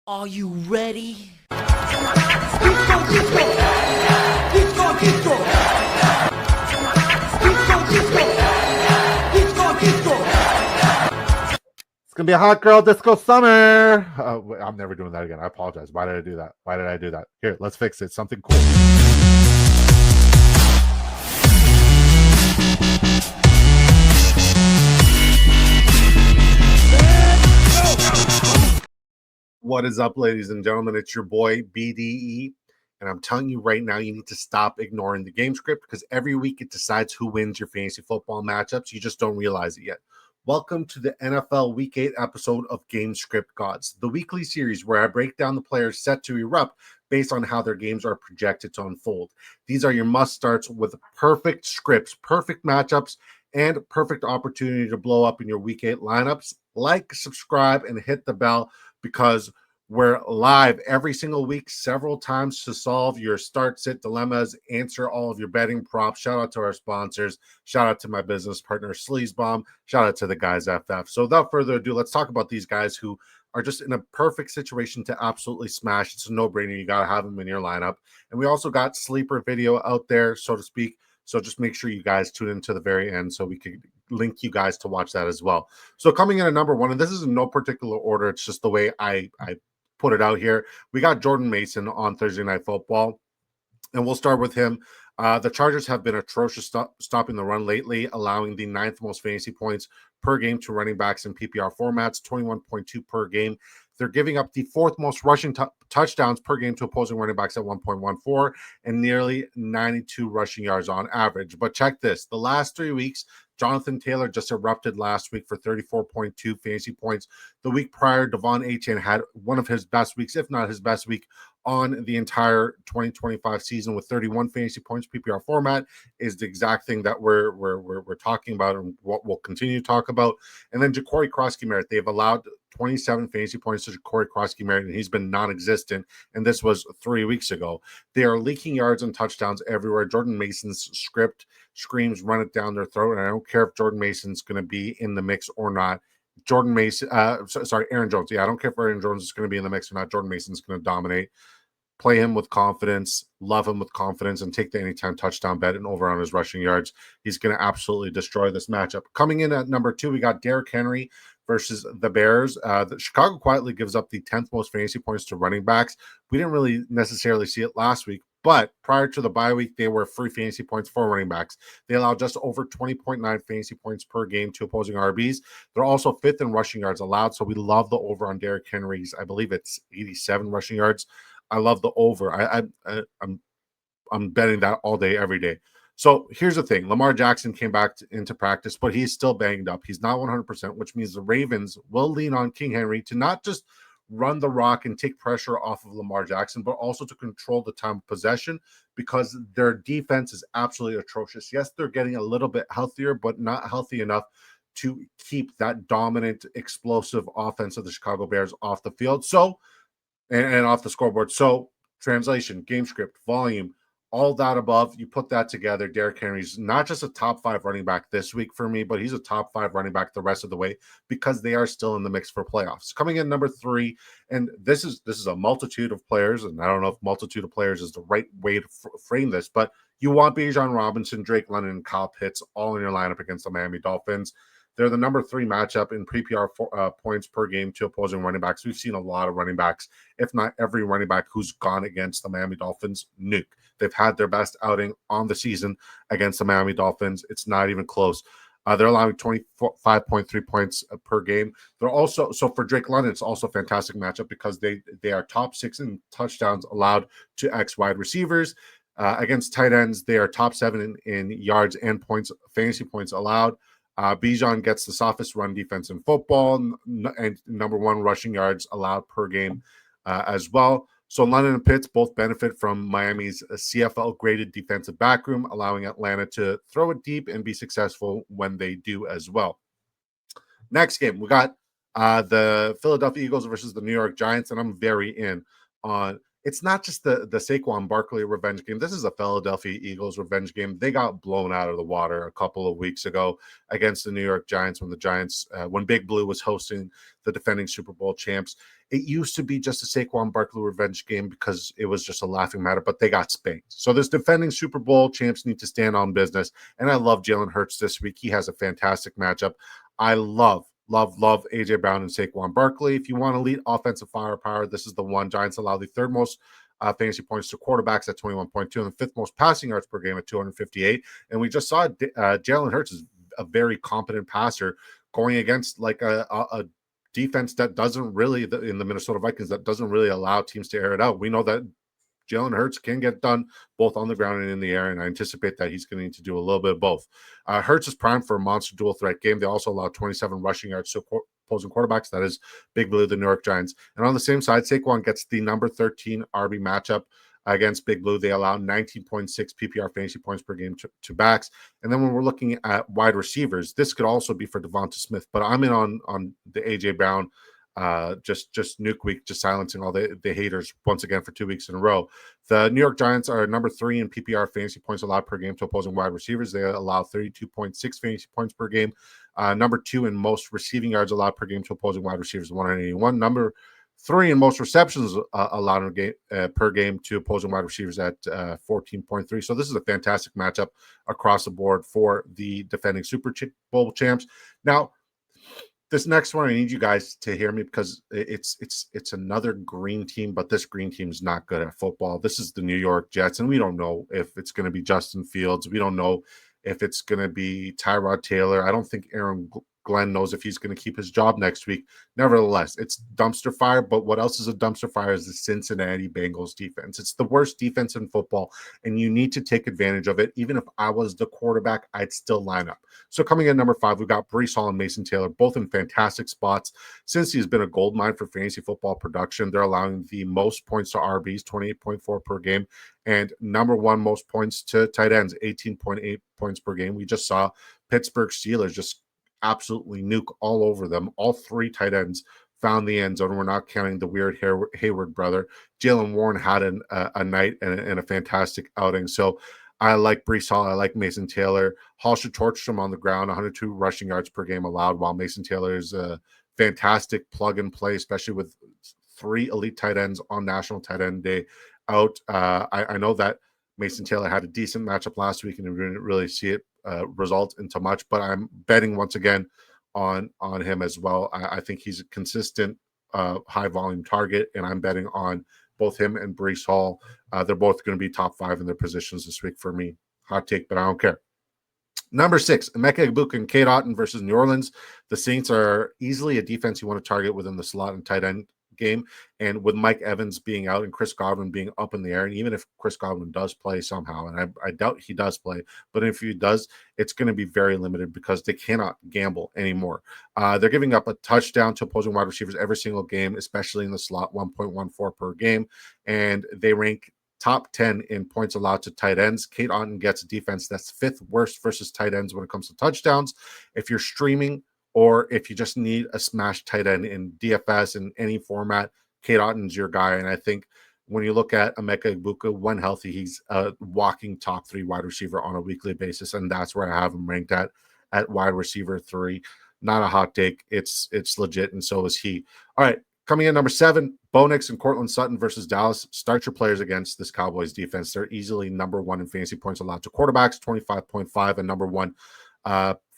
Are you ready? It's gonna be a hot girl disco summer. I'm never doing that again. I apologize. Why did I do that? Why did I do that? Here, let's fix it. Something cool. What is up, ladies and gentlemen? It's your boy BDE, and I'm telling you right now, you need to stop ignoring the game script because every week it decides who wins your fantasy football matchups. You just don't realize it yet. Welcome to the NFL Week 8 episode of Game Script Gods, the weekly series where I break down the players set to erupt based on how their games are projected to unfold. These are your must-starts with perfect scripts, perfect matchups, and perfect opportunity to blow up in your Week 8 lineups. Like, subscribe, and hit the bell because we're live every single week, several times to solve your start-sit dilemmas, answer all of your betting props. Shout out to our sponsors. Shout out to my business partner, Sleazebomb. Shout out to the guys FF. So without further ado, let's talk about these guys who are just in a perfect situation to absolutely smash. It's a no-brainer. You got to have them in your lineup. And we also got sleeper video out there, so to speak. So just make sure you guys tune in to the very end so we can link you guys to watch that as well. So coming in at number one, and this is in no particular order, it's just the way I put it out here. We got Jordan Mason on Thursday Night Football, and we'll start with him. The Chargers have been atrocious stopping the run lately, allowing the 9th most fantasy points per game to running backs in PPR formats, 21.2 per game. They're giving up the 4th most rushing touchdowns per game to opposing running backs at 1.14 and nearly 92 rushing yards on average. But check this. The last 3 weeks, Jonathan Taylor just erupted last week for 34.2 fantasy points. The week prior, Achane had one of his best weeks, if not his best week, on the entire 2025 season with 31 fantasy points. PPR format is the exact thing that we're talking about and what we'll continue to talk about. And then Croskey-Merritt, they've allowed 27 fantasy points to Croskey-Merritt, and he's been non-existent, and this was 3 weeks ago. They are leaking yards and touchdowns everywhere. Jordan Mason's script screams run it down their throat, and I don't care if Jordan Mason's going to be in the mix or not. Aaron Jones. Yeah, I don't care if Aaron Jones is going to be in the mix or not. Jordan Mason's going to dominate. Play him with confidence, love him with confidence, and take the anytime touchdown bet and over on his rushing yards. He's going to absolutely destroy this matchup. Coming in at number 2, we got Derrick Henry versus the Bears. The Chicago quietly gives up the 10th most fantasy points to running backs. We didn't really necessarily see it last week, but prior to the bye week, they were free fantasy points for running backs. They allowed just over 20.9 fantasy points per game to opposing RBs. They're also 5th in rushing yards allowed, so we love the over on Derrick Henry's. I believe it's 87 rushing yards. I love the over. I'm betting that all day, every day. So here's the thing. Lamar Jackson came back into practice, but he's still banged up. He's not 100%, which means the Ravens will lean on King Henry to not just run the rock and take pressure off of Lamar Jackson, but also to control the time of possession because their defense is absolutely atrocious. Yes, they're getting a little bit healthier, but not healthy enough to keep that dominant, explosive offense of the Chicago Bears off the field. So, and off the scoreboard. So, translation, game script, volume, all that above, you put that together. Derrick Henry's not just a top 5 running back this week for me, but he's a top 5 running back the rest of the way because they are still in the mix for playoffs. Coming in number 3, and this is a multitude of players, and I don't know if multitude of players is the right way to frame this, but you want Bijan Robinson, Drake London, and Kyle Pitts all in your lineup against the Miami Dolphins. They're the number 3 matchup in PPR points per game to opposing running backs. We've seen a lot of running backs, if not every running back who's gone against the Miami Dolphins, nuke. They've had their best outing on the season against the Miami Dolphins. It's not even close. They're allowing 25.3 points per game. They're also, so for Drake London, it's also a fantastic matchup because they are top 6 in touchdowns allowed to X wide receivers. Against tight ends, they are top 7 in yards and points, fantasy points allowed. Bijan gets the softest run defense in football and number 1 rushing yards allowed per game as well. So London and Pitts both benefit from Miami's CFL graded defensive backroom, allowing Atlanta to throw it deep and be successful when they do as well. Next game, we got the Philadelphia Eagles versus the New York Giants, and I'm very in on it's not just the Saquon Barkley revenge game. This is a Philadelphia Eagles revenge game. They got blown out of the water a couple of weeks ago against the New York Giants when the Giants, when Big Blue was hosting the defending Super Bowl champs. It used to be just a Saquon Barkley revenge game because it was just a laughing matter, but they got spanked. So this defending Super Bowl champs need to stand on business. And I love Jalen Hurts this week. He has a fantastic matchup. I love AJ Brown and Saquon Barkley. If you want elite offensive firepower, this is the one. Giants allow the third most fantasy points to quarterbacks at 21.2 and the fifth most passing yards per game at 258. And we just saw Jalen Hurts is a very competent passer going against like a defense that doesn't really, in the Minnesota Vikings, that doesn't really allow teams to air it out. We know that Jalen Hurts can get done both on the ground and in the air, and I anticipate that he's going to need to do a little bit of both. Hurts is primed for a monster dual threat game. They also allow 27 rushing yards to opposing quarterbacks. That is Big Blue, the New York Giants. And on the same side, Saquon gets the number 13 RB matchup against Big Blue. They allow 19.6 PPR fantasy points per game to backs. And then when we're looking at wide receivers, this could also be for Devonta Smith, but I'm in on the AJ Brown just nuke week, just silencing all the haters once again for 2 weeks in a row. The New York Giants are number 3 in PPR fantasy points allowed per game to opposing wide receivers. They allow 32.6 fantasy points per game. Number 2 in most receiving yards allowed per game to opposing wide receivers, 181. Number 3 in most receptions allowed per game to opposing wide receivers at 14.3. So this is a fantastic matchup across the board for the defending Super Bowl champs. Now, this next one, I need you guys to hear me because it's another green team, but this green team is not good at football. This is the New York Jets, and we don't know if it's going to be Justin Fields. We don't know if it's going to be Tyrod Taylor. I don't think Aaron Glenn knows if he's going to keep his job next week. Nevertheless, it's dumpster fire, but what else is a dumpster fire is the Cincinnati Bengals defense. It's the worst defense in football, and you need to take advantage of it. Even if I was the quarterback, I'd still line up. So coming in number 5, we've got Breece Hall and Mason Taylor, both in fantastic spots. Since he's been a gold mine for fantasy football production, they're allowing the most points to RBs, 28.4 per game, and number 1 most points to tight ends, 18.8 points per game. We just saw Pittsburgh Steelers just absolutely nuke all over them. All 3 tight ends found the end zone. We're not counting the weird Hayward brother. Jalen Warren had a night and a fantastic outing. So I like Breece Hall. I like Mason Taylor. Hall should torch them on the ground. 102 rushing yards per game allowed, while Mason Taylor is a fantastic plug and play, especially with 3 elite tight ends on National Tight End Day out. I know that Mason Taylor had a decent matchup last week and we didn't really see it result into much, but I'm betting once again on him as well. I think he's a consistent high volume target, and I'm betting on both him and Breece Hall. They're both going to be top 5 in their positions this week for me. Hot take, but I don't care. Number 6, Emeka Egbuka and Cade Otton versus New Orleans. The Saints are easily a defense you want to target within the slot and tight end game, and with Mike Evans being out and Chris Godwin being up in the air, and even if Chris Godwin does play somehow, and I doubt he does play, but if he does, it's going to be very limited because they cannot gamble anymore. They're giving up a touchdown to opposing wide receivers every single game, especially in the slot, 1.14 per game, and they rank top 10 in points allowed to tight ends. Cade Otton gets a defense that's 5th worst versus tight ends when it comes to touchdowns. If you're streaming, or if you just need a smash tight end in DFS in any format, Cade Otton's your guy. And I think when you look at Emeka Egbuka, when healthy, he's a walking top 3 wide receiver on a weekly basis, and that's where I have him ranked at wide receiver 3. Not a hot take. It's legit, and so is he. All right, coming in number 7, Bo Nix and Cortland Sutton versus Dallas. Start your players against this Cowboys defense. They're easily number 1 in fantasy points allowed to quarterbacks, 25.5, and number 1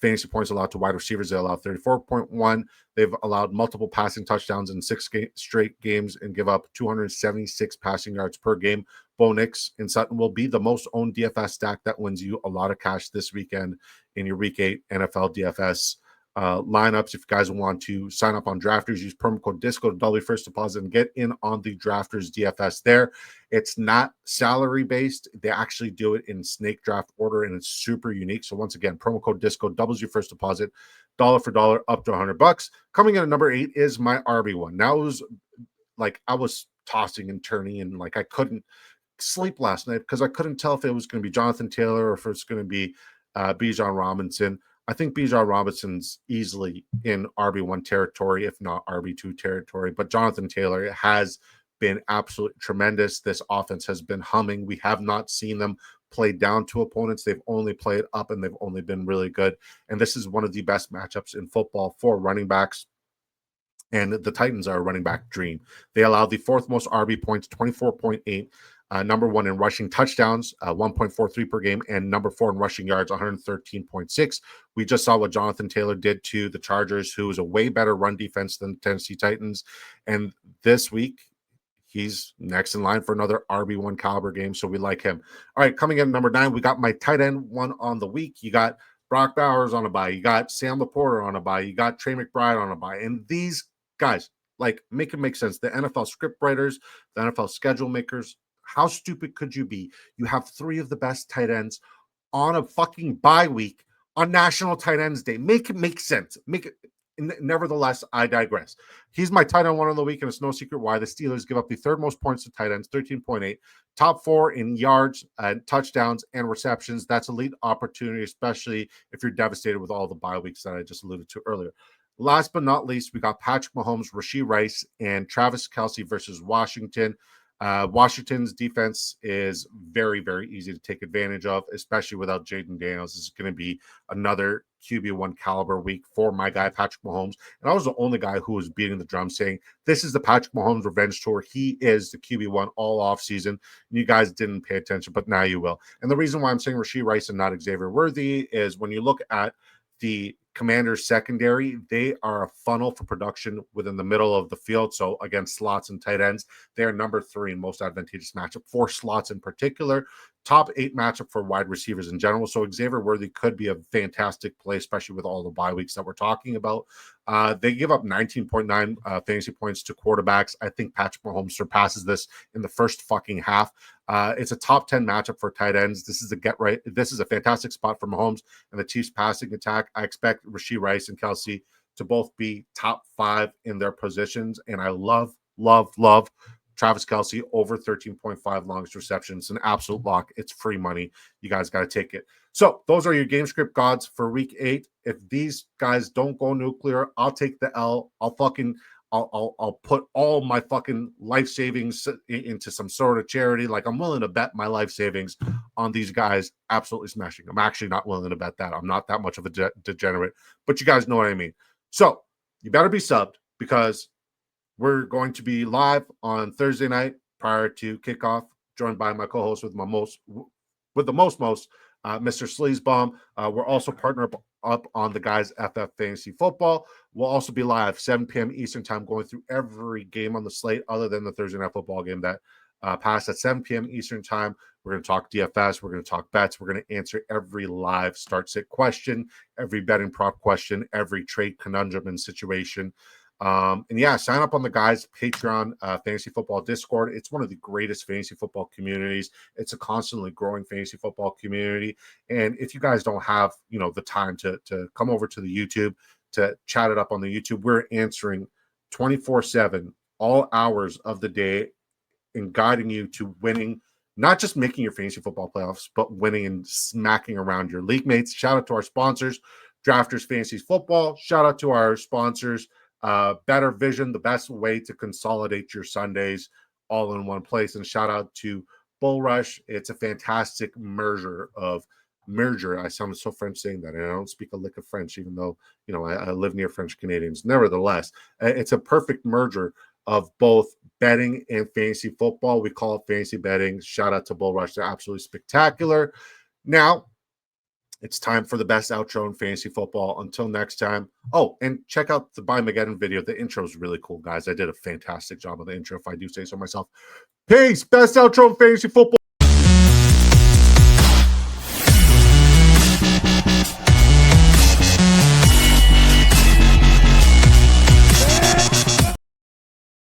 fantasy points allowed to wide receivers. They allow 34.1. They've allowed multiple passing touchdowns in 6 straight games and give up 276 passing yards per game. Bo Nix and Sutton will be the most owned DFS stack that wins you a lot of cash this weekend in your Week 8 NFL DFS lineups. If you guys want to sign up on Drafters, use promo code DISCO to double your first deposit and get in on the Drafters DFS there. It's not salary based. They actually do it in snake draft order, and it's super unique. So once again, promo code DISCO doubles your first deposit, dollar for dollar, up to $100. Coming in at number 8 is my RB1. Now it was like I was tossing and turning, and like I couldn't sleep last night because I couldn't tell if it was going to be Jonathan Taylor or if it's going to be Bijan Robinson. I think Bijan Robinson's easily in RB1 territory, if not RB2 territory, but Jonathan Taylor has been absolutely tremendous. This offense has been humming. We have not seen them play down to opponents. They've only played up, and they've only been really good. And this is one of the best matchups in football for running backs. And the Titans are a running back dream. They allow the fourth most RB points, 24.8. Number one in rushing touchdowns, 1.43 per game, and number four in rushing yards, 113.6. We just saw what Jonathan Taylor did to the Chargers, who is a way better run defense than the Tennessee Titans. And this week, he's next in line for another RB1 caliber game, so we like him. All right, coming in number 9, we got my tight end one on the week. You got Brock Bowers on a bye. You got Sam Laporta on a bye. You got Trey McBride on a bye. And these guys, like, make it make sense. The NFL script writers, the NFL schedule makers, how stupid could you be? You have 3 of the best tight ends on a fucking bye week on National Tight Ends Day. Make it make sense. Make it. Nevertheless, I digress. He's my tight end one of the week, and it's no secret why. The Steelers give up the third most points to tight ends, 13.8. Top 4 in yards, touchdowns, and receptions. That's elite opportunity, especially if you're devastated with all the bye weeks that I just alluded to earlier. Last but not least, we got Patrick Mahomes, Rashee Rice, and Travis Kelce versus Washington. Washington's defense is very, very easy to take advantage of, especially without Jaden Daniels. This is going to be another QB1 caliber week for my guy, Patrick Mahomes. And I was the only guy who was beating the drum saying, this is the Patrick Mahomes revenge tour. He is the QB1 all off season. You guys didn't pay attention, but now you will. And the reason why I'm saying Rashee Rice and not Xavier Worthy is when you look at the Commanders secondary, they are a funnel for production within the middle of the field. So against slots and tight ends, they are number 3 in most advantageous matchup for slots in particular. Top 8 matchup for wide receivers in general. So Xavier Worthy could be a fantastic play, especially with all the bye weeks that we're talking about. They give up 19.9 fantasy points to quarterbacks. I think Patrick Mahomes surpasses this in the first fucking half. It's a top 10 matchup for tight ends. This is a get right. This is a fantastic spot for Mahomes and the Chiefs passing attack. I expect Rashee Rice and Kelce to both be top 5 in their positions. And I love Travis Kelce over 13.5 longest receptions. An absolute lock. It's free money. You guys got to take it. So those are your game script gods for week 8. If these guys don't go nuclear, I'll take the L. I'll put all my fucking life savings into some sort of charity. Like, I'm willing to bet my life savings on these guys absolutely smashing. I'm actually not willing to bet that. I'm not that much of a degenerate, but you guys know what I mean. So you better be subbed, because we're going to be live on Thursday night prior to kickoff, joined by my co-host with the most, Mr. Sleazebomb. We're also partnered up on the guys' FF Fantasy Football. We'll also be live 7 p.m. Eastern time, going through every game on the slate other than the Thursday night football game that passed at 7 p.m. Eastern time. We're going to talk DFS. We're going to talk bets. We're going to answer every live start-sit question, every betting prop question, every trade conundrum and situation. And yeah, sign up on the guys' Patreon fantasy football Discord. It's one of the greatest fantasy football communities. It's a constantly growing fantasy football community. And if you guys don't have, the time to come over to the YouTube to chat it up on the YouTube, we're answering 24/7, all hours of the day, and guiding you to winning, not just making your fantasy football playoffs, but winning and smacking around your league mates. Shout out to our sponsors, Drafters Fantasy Football. Shout out to our sponsors, Better Vision, the best way to consolidate your Sundays all in one place. And shout out to Bull Rush. It's a fantastic merger. I sound so French saying that, and I don't speak a lick of French, even though I live near French Canadians. Nevertheless, it's a perfect merger of both betting and fantasy football. We call it fantasy betting. Shout out to Bull Rush. They're absolutely spectacular. Now it's time for the best outro in fantasy football. Until next time. Oh, and check out the By Mageddon video. The intro is really cool, guys. I did a fantastic job of the intro, if I do say so myself. Peace. Best outro in fantasy football.